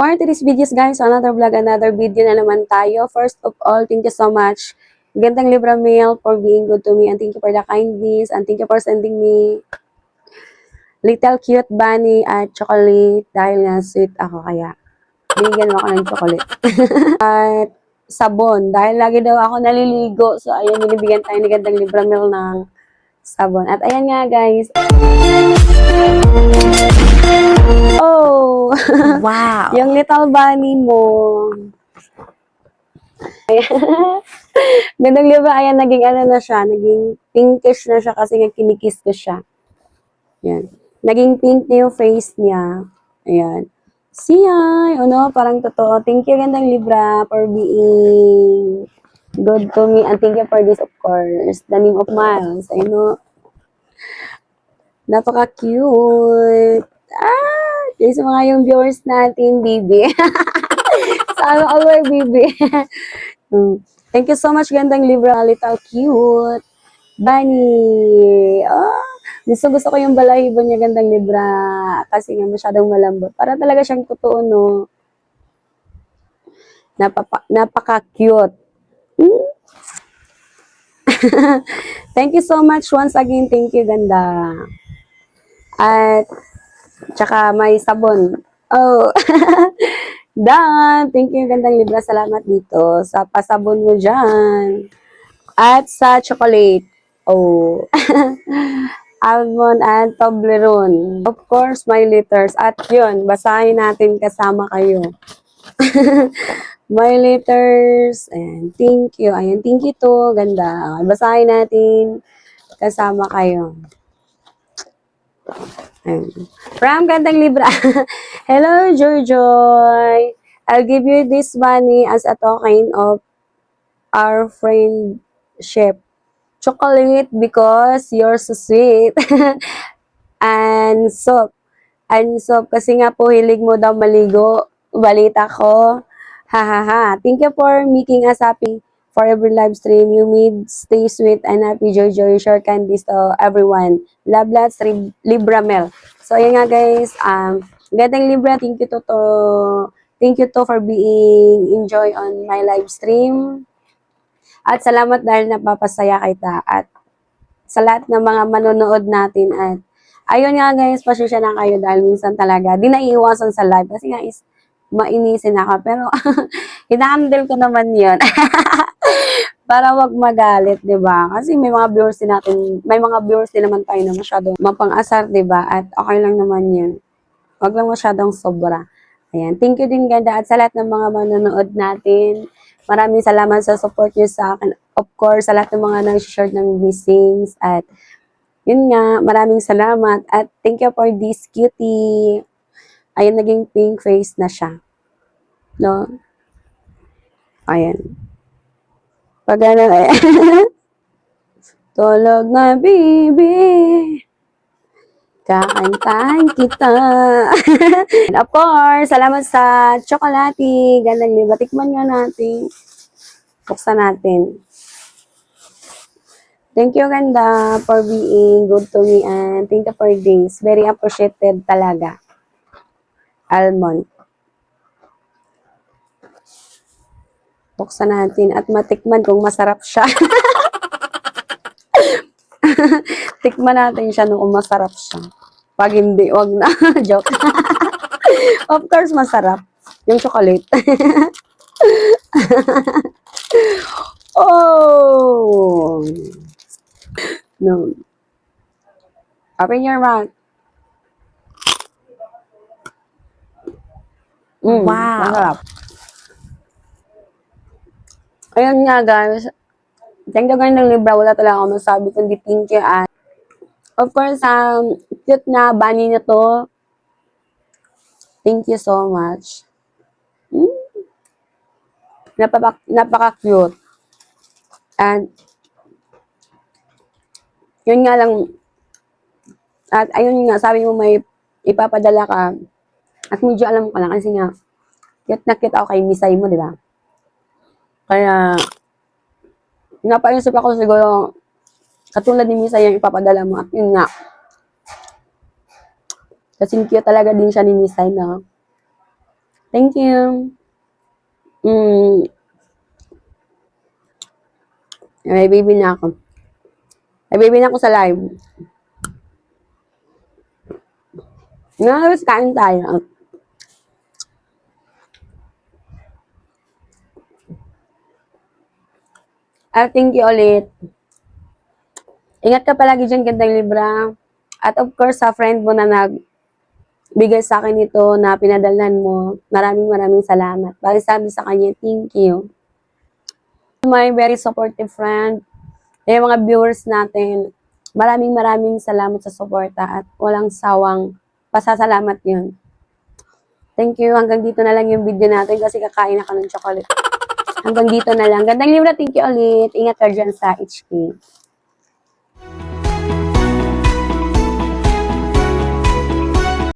For today's videos guys, another vlog, another video na naman tayo. First of all, thank you so much, Gandang Libra Mail, for being good to me, and thank you for the kindness, and thank you for sending me little cute bunny at chocolate dahil nga sweet ako, kaya binigyan mo ako ng chocolate. At sabon, dahil lagi daw ako naliligo, so ayun, binibigyan tayo ni Gandang Libra Mail ng sabon. At ayan nga guys. Oh! Wow! Yung little bunny mo. Gandang Libra, ayan, naging ano na siya, naging pinkish na siya kasi nga kinikiss ko siya. Ayan. Naging pink na yung face niya. Ayan. See ya! Ano, parang totoo. Thank you, Gandang Libra, for being good to me. And thank you for this, of course. The name of Miles. I know. Napaka-cute. Ah! Yung sa mga yung viewers natin, baby. Sana all baby. Thank you so much, Gandang Libra. Little cute. Bunny. Oh, gusto ko yung balahibo niya, Gandang Libra. Kasi nga masyadong malambot. Para talaga siyang totoo, no? Napaka-cute. Thank you so much once again. Thank you, Ganda. At, tsaka may sabon. Oh. Dan, thank you, Gandang Libra. Salamat dito sa pasabon mo dyan. At sa chocolate. Oh. Almond and Toblerone. Of course, my letters. At yun, basahin natin kasama kayo. My letters. And thank you. Ayan, thank you to. Ganda. Basahin natin kasama kayo. From Gandang Libra. Hello, Joy. I'll give you this money as a token of our friendship. Chocolate because you're so sweet. And soap. Kasi nga po hilig mo daw maligo. Balita ko. Ha ha ha. Thank you for making us happy for every live stream. You made stay sweet and happy, Joy. Share candies to everyone. Love lots, Libra Mel. So, ayan nga guys. Gandang Libra, thank you to for being enjoy on my live stream. At salamat dahil napapasaya kita. At sa lahat ng mga manonood natin. At ayun nga guys, pasensya na kayo dahil minsan talaga di naiiwasan sa live. Kasi nga is mainisin ako. Pero, hina-handle ko naman yun. Para wag magalit, 'di ba? Kasi may mga viewers din naman tayo na masyadong mapang-asar, 'di ba? At okay lang naman 'yun. Wag lang masyadong sobra. Ayan. Thank you din, Ganda, at sa lahat ng mga manonood natin. Maraming salamat sa support niyo sa akin. Of course, sa lahat ng mga nag-share ng blessings. At yun nga, maraming salamat. At thank you for this cutie. Ayan, naging pink face na siya. No? Ayan. Pag ano eh. Tulog na, baby. Kakantahan kita. And of course, salamat sa chocolate. Gandang Libra. Tikman nga natin. Buksan natin. Thank you, Ganda, for being good to me. And thank you for this. Very appreciated talaga. Almond. Buksan natin at matikman kung masarap siya. Tikman natin siya kung masarap siya. Pag hindi, wag na. Joke. Of course, masarap. Yung chocolate. Oh! No. Open your mouth. Wow! Masarap. Ayun nga guys. Thank you ng Libra. Wala talaga ako masabi kundi thank you. At of course, cute na bunny na to. Thank you so much. Napaka-cute. And yun nga lang, at ayun nga, sabi mo may ipapadala ka. At medyo alam ko lang kasi nga, cute na cute ako kay Misay mo, di ba? Kaya, napaisip ako siguro, katulad ni Misay yung ipapadala mo. At yun nga, kasi cute talaga din siya ni Misay na Thank you. Mm, may baby na ako. May baby na ako sa live. Ngayon, kain tayo. Thank you ulit. Ingat ka palagi dyan, gandang Libra. At of course, sa friend mo na nagbigay sa akin ito na pinadalhan mo, maraming salamat. Bali sabi sa kanya, thank you. My very supportive friend, yung mga viewers natin, maraming salamat sa suporta at walang sawang pasasalamat yun. Thank you. Hanggang dito na lang yung video natin kasi kakain ako ng chocolate. Hanggang dito na lang. Gandang Libra, thank you ulit. Ingat ka dyan sa HK.